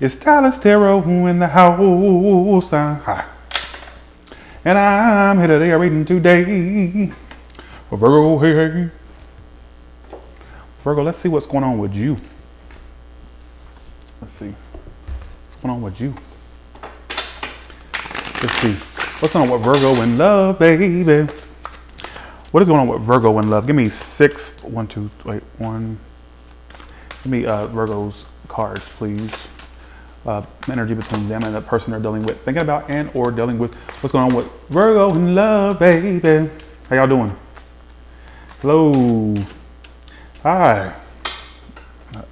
It's Dallas Tarot in the house. Hi. And I'm here today reading today. Virgo, hey. Virgo, let's see what's going on with you. Let's see. What's going on with you? Let's see. What's going on with Virgo in love, baby? What is going on with Virgo in love? Give me one. Give me Virgo's cards, please. Energy between them and the person they're dealing with, thinking about and or dealing with. What's going on with Virgo in love, baby? How y'all doing? Hello. Hi.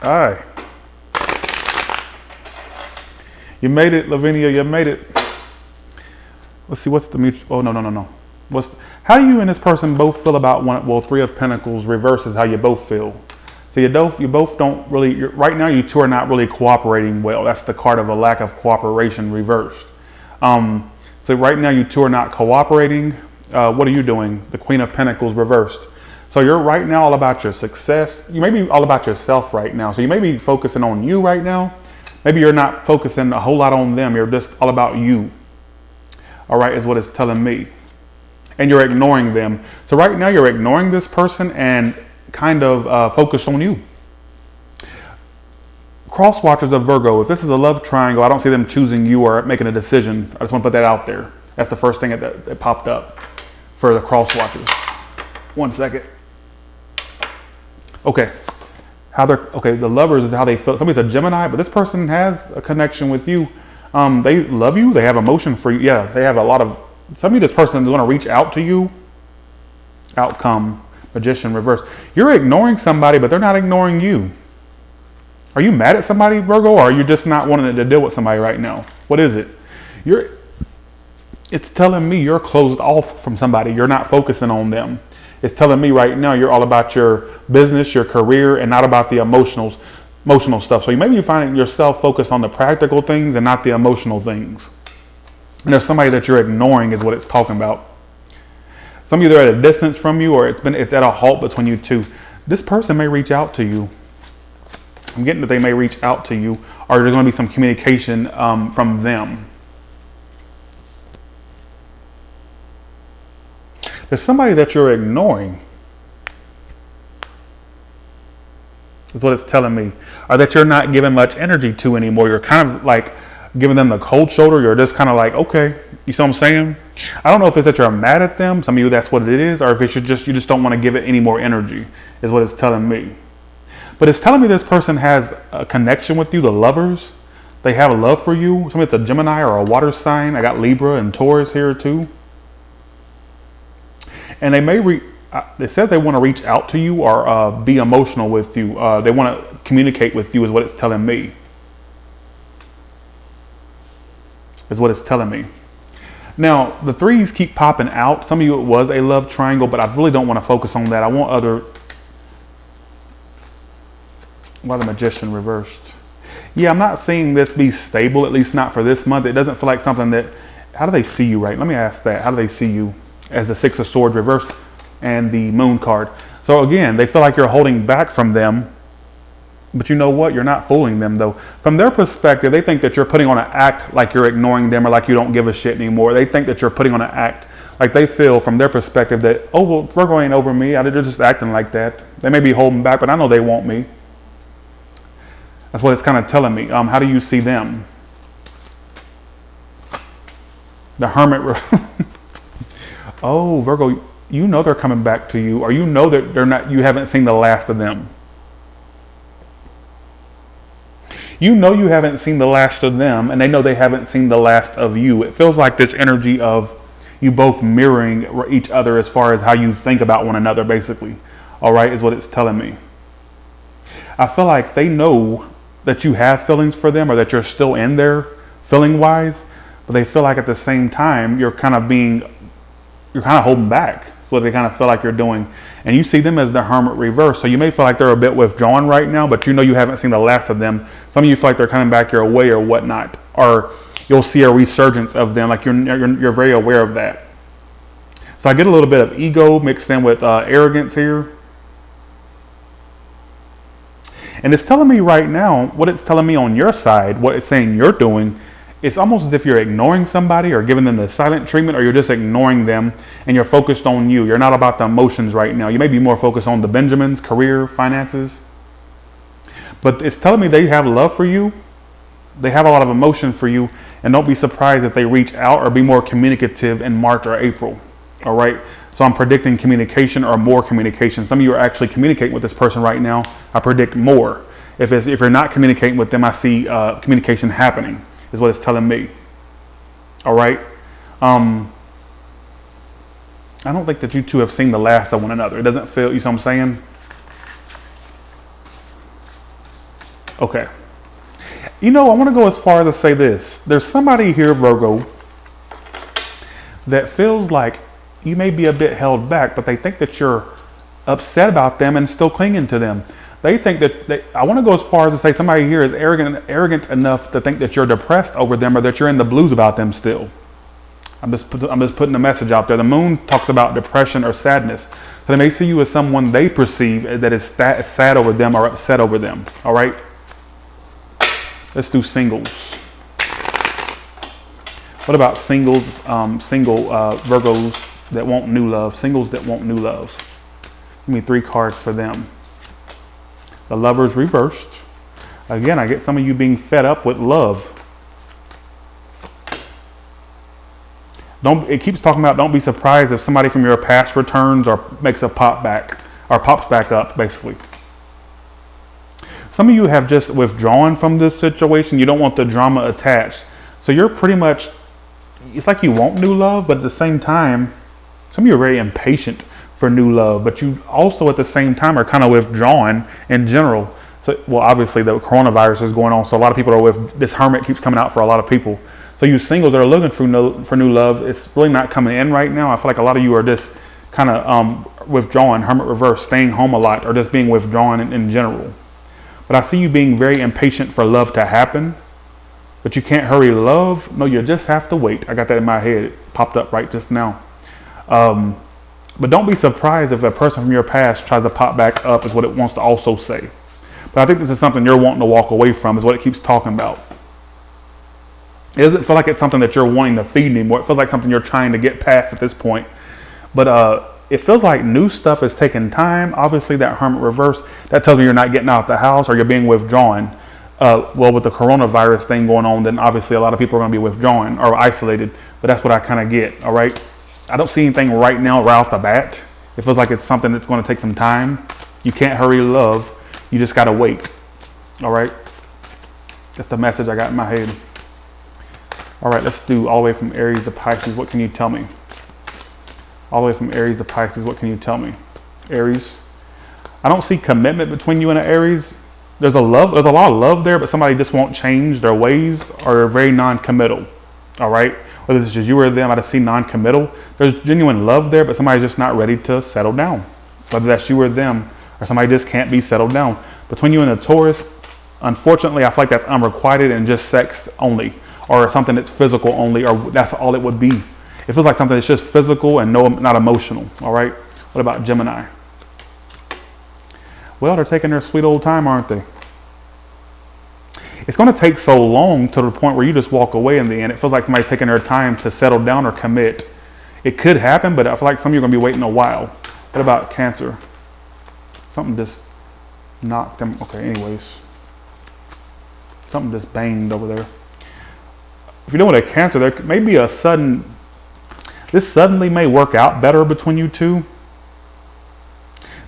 Hi. You made it, Lavinia. You made it. Let's see. What's the mutual? Oh, no. How do you and this person both feel about one? Well, Three of Pentacles reverse is how you both feel. So you both don't really, right now you two are not really cooperating well. That's the card of a lack of cooperation reversed. So right now you two are not cooperating. What are you doing? The Queen of Pentacles reversed. So you're right now all about your success. You may be all about yourself right now. So you may be focusing on you right now. Maybe you're not focusing a whole lot on them. You're just all about you. All right, is what it's telling me. And you're ignoring them. So right now you're ignoring this person and kind of focus on you. Cross watchers of Virgo, if this is a love triangle, I don't see them choosing you or making a decision. I just want to put that out there. That's the first thing that popped up for the cross watchers. 1 second. Okay. The lovers is how they feel. Somebody's a Gemini, but this person has a connection with you. They love you. They have emotion for you. Yeah, they have a lot of, somebody, this person is going to reach out to you. Outcome. Magician reverse. You're ignoring somebody, but they're not ignoring you. Are you mad at somebody, Virgo, or are you just not wanting to deal with somebody right now? What is it? It's telling me you're closed off from somebody. You're not focusing on them. It's telling me right now you're all about your business, your career, and not about the emotional stuff. So you may be finding yourself focused on the practical things and not the emotional things. And there's somebody that you're ignoring is what it's talking about. Some of you are at a distance from you, or it's at a halt between you two. This person may reach out to you. I'm getting that they may reach out to you, or there's going to be some communication from them. There's somebody that you're ignoring. That's what it's telling me. Or that you're not giving much energy to anymore. You're kind of like giving them the cold shoulder. You're just kind of like, okay, you see what I'm saying? I don't know if it's that you're mad at them. Some of you, that's what it is. Or if it's you just don't want to give it any more energy is what it's telling me. But it's telling me this person has a connection with you, the lovers. They have a love for you. Somebody that's a Gemini or a water sign. I got Libra and Taurus here too. And they may they said they want to reach out to you or be emotional with you. They want to communicate with you is what it's telling me. Is what it's telling me. Now, the threes keep popping out. Some of you, it was a love triangle, but I really don't want to focus on that. I want other... Why the Magician reversed? Yeah, I'm not seeing this be stable, at least not for this month. It doesn't feel like something that... How do they see you, right? Let me ask that. How do they see you? As the Six of Swords reversed and the Moon card. So again, they feel like you're holding back from them. But you know what? You're not fooling them though. From their perspective, they think that you're putting on an act like you're ignoring them or like you don't give a shit anymore. They think that you're putting on an act like they feel from their perspective that, oh, well, Virgo ain't over me. They're just acting like that. They may be holding back, but I know they want me. That's what it's kind of telling me. How do you see them? The Hermit. Oh, Virgo, you know they're coming back to you, or you know that they're not. You haven't seen the last of them. You know you haven't seen the last of them, and they know they haven't seen the last of you. It feels like this energy of you both mirroring each other as far as how you think about one another, basically. All right, is what it's telling me. I feel like they know that you have feelings for them or that you're still in there feeling-wise, but they feel like at the same time you're kind of holding back. That's what they kind of feel like you're doing. And you see them as the Hermit reverse. So you may feel like they're a bit withdrawn right now, but you know you haven't seen the last of them. Some of you feel like they're coming back your way or whatnot. Or you'll see a resurgence of them. Like you're very aware of that. So I get a little bit of ego mixed in with arrogance here. And it's telling me right now, what it's telling me on your side, what it's saying you're doing, it's almost as if you're ignoring somebody or giving them the silent treatment, or you're just ignoring them and you're focused on you. You're not about the emotions right now. You may be more focused on the Benjamins, career, finances. But it's telling me they have love for you. They have a lot of emotion for you. And don't be surprised if they reach out or be more communicative in March or April. All right. So I'm predicting communication or more communication. Some of you are actually communicating with this person right now. I predict more. If you're not communicating with them, I see communication happening, is what it's telling me. All right. I don't think that you two have seen the last of one another. It doesn't feel, you see what I'm saying? Okay. You know, I want to go as far as to say this. There's somebody here, Virgo, that feels like you may be a bit held back, but they think that you're upset about them and still clinging to them. They think that I want to go as far as to say somebody here is arrogant enough to think that you're depressed over them, or that you're in the blues about them still. I'm just putting a message out there. The moon talks about depression or sadness. So they may see you as someone they perceive that is sad over them or upset over them. All right. Let's do singles. What about singles, single Virgos that want new love? Singles that want new love. Give me 3 cards for them. The Lovers reversed. Again, I get some of you being fed up with love. It keeps talking about, don't be surprised if somebody from your past returns or makes a pop back or pops back up, basically. Some of you have just withdrawn from this situation. You don't want the drama attached. So you're pretty much, it's like you want new love, but at the same time, some of you are very impatient for new love, but you also at the same time are kind of withdrawn in general. So, well, obviously the coronavirus is going on. So a lot of people are this hermit keeps coming out for a lot of people. So you singles that are looking for new love, it's really not coming in right now. I feel like a lot of you are just kind of withdrawn, hermit reverse, staying home a lot, or just being withdrawn in general. But I see you being very impatient for love to happen, but you can't hurry love. No, you just have to wait. I got that in my head. It popped up right just now. But don't be surprised if a person from your past tries to pop back up, is what it wants to also say. But I think this is something you're wanting to walk away from, is what it keeps talking about. It doesn't feel like it's something that you're wanting to feed anymore. It feels like something you're trying to get past at this point. But it feels like new stuff is taking time. Obviously, that hermit reverse, that tells me you're not getting out of the house or you're being withdrawn. Well, with the coronavirus thing going on, then obviously a lot of people are going to be withdrawn or isolated. But that's what I kind of get, all right? I don't see anything right now right off the bat. It feels like it's something that's going to take some time. You can't hurry love. You just got to wait, all right? That's the message I got in my head. All right, let's do all the way from Aries to Pisces. What can you tell me? All the way from Aries to Pisces, what can you tell me? Aries. I don't see commitment between you and an Aries. There's a lot of love there, but somebody just won't change their ways or they're very non-committal. All right. Whether it's just you or them, I just see non-committal. There's genuine love there, but somebody's just not ready to settle down. Whether that's you or them, or somebody just can't be settled down. Between you and the Taurus, unfortunately, I feel like that's unrequited and just sex only, or something that's physical only, or that's all it would be. It feels like something that's just physical and not emotional. All right. What about Gemini? Well, they're taking their sweet old time, aren't they? It's going to take so long to the point where you just walk away in the end. It feels like somebody's taking their time to settle down or commit. It could happen, but I feel like some of you are going to be waiting a while. What about Cancer? Something just knocked them. Okay, anyways. Something just banged over there. If you're dealing with a Cancer, there may be this suddenly may work out better between you two.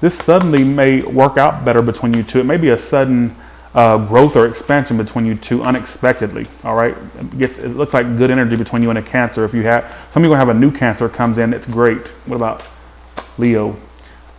This suddenly may work out better between you two. It may be a sudden growth or expansion between you two unexpectedly. All right. It looks like good energy between you and a Cancer. If you have, some of you are going to have a new Cancer comes in. It's great. What about Leo?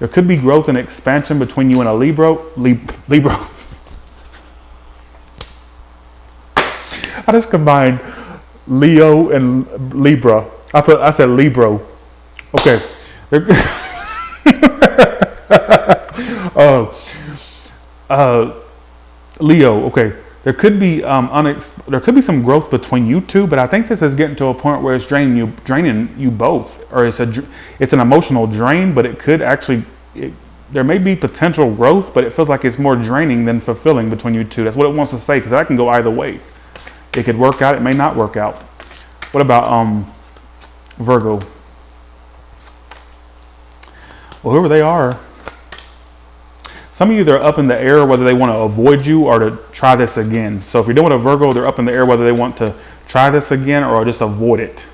There could be growth and expansion between you and a Libra. I just combined Leo and Libra. I said Libra. Okay. Leo. Okay. There could be some growth between you two, but I think this is getting to a point where it's draining you both, or it's an emotional drain. But it could actually, there may be potential growth, but it feels like it's more draining than fulfilling between you two. That's what it wants to say, because that can go either way. It could work out, it may not work out. What about Virgo? Well, whoever they are, some of you, they're up in the air whether they want to avoid you or to try this again. So if you're dealing with a Virgo, they're up in the air whether they want to try this again or just avoid it.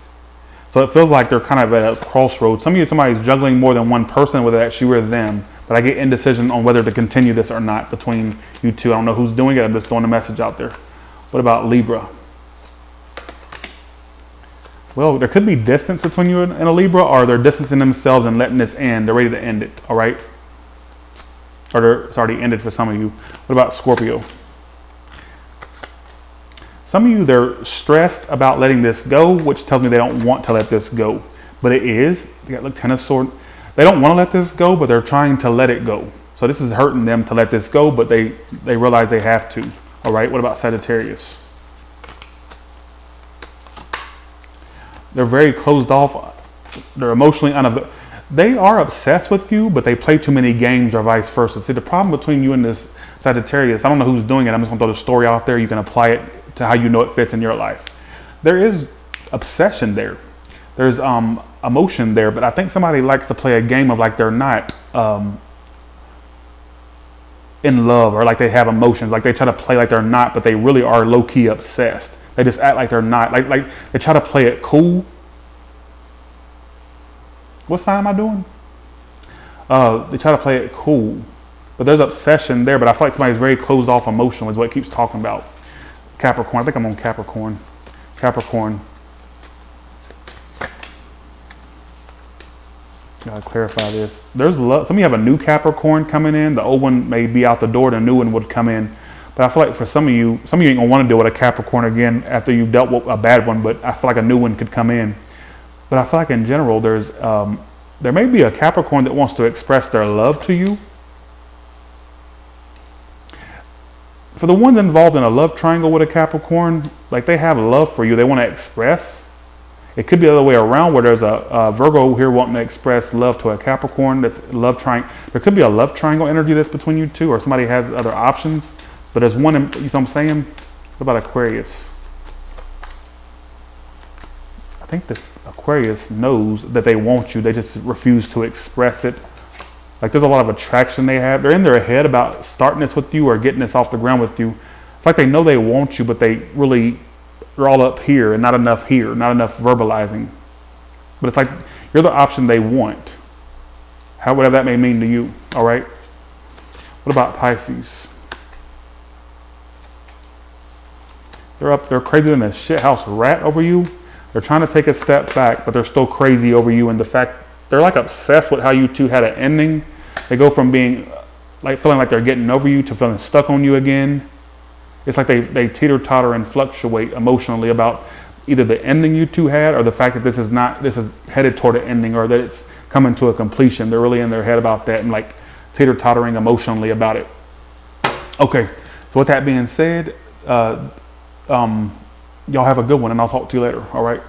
So it feels like they're kind of at a crossroads. Some of you, somebody's juggling more than one person, whether that's you or them. But I get indecision on whether to continue this or not between you two. I don't know who's doing it. I'm just throwing a message out there. What about Libra? Well, there could be distance between you and a Libra, or they're distancing themselves and letting this end. They're ready to end it, all right? Or it's already ended for some of you. What about Scorpio? Some of you, they're stressed about letting this go, which tells me they don't want to let this go. But it is. You got, look, Ten of Swords. They don't want to let this go, but they're trying to let it go. So this is hurting them to let this go, but they realize they have to. All right, what about Sagittarius? They're very closed off. They're emotionally unavailable. They are obsessed with you, but they play too many games or vice versa. See, the problem between you and this Sagittarius, I don't know who's doing it. I'm just going to throw the story out there. You can apply it to how you know it fits in your life. There is obsession there. There's emotion there, but I think somebody likes to play a game of like they're not in love, or like they have emotions. Like they try to play like they're not, but they really are low-key obsessed. They just act like they're not. Like they try to play it cool. What sign am I doing? They try to play it cool, but there's obsession there. But I feel like somebody's very closed off emotionally is what it keeps talking about. Capricorn, I think I'm on Capricorn. Capricorn. Gotta clarify this. There's love. Some of you have a new Capricorn coming in. The old one may be out the door. The new one would come in. But I feel like for some of you ain't gonna want to deal with a Capricorn again after you've dealt with a bad one. But I feel like a new one could come in. But I feel like in general, there may be a Capricorn that wants to express their love to you. For the ones involved in a love triangle with a Capricorn, like they have love for you, they want to express. It could be the other way around, where there's a Virgo here wanting to express love to a Capricorn. That's love triangle. There could be a love triangle energy that's between you two, or somebody has other options. But there's one, you know what I'm saying? What about Aquarius? I think this Aquarius knows that they want you. They just refuse to express it. Like there's a lot of attraction they have. They're in their head about starting this with you or getting this off the ground with you. It's like they know they want you, but they're all up here and not enough here, not enough verbalizing. But it's like you're the option they want. Whatever that may mean to you, all right? What about Pisces? They're crazier than a shithouse rat over you. They're trying to take a step back, but they're still crazy over you. And the fact they're like obsessed with how you two had an ending. They go from being like feeling like they're getting over you to feeling stuck on you again. It's like they teeter-totter and fluctuate emotionally about either the ending you two had or the fact that this is headed toward an ending, or that it's coming to a completion. They're really in their head about that and like teeter-tottering emotionally about it. Okay, so with that being said, y'all have a good one, and I'll talk to you later, all right?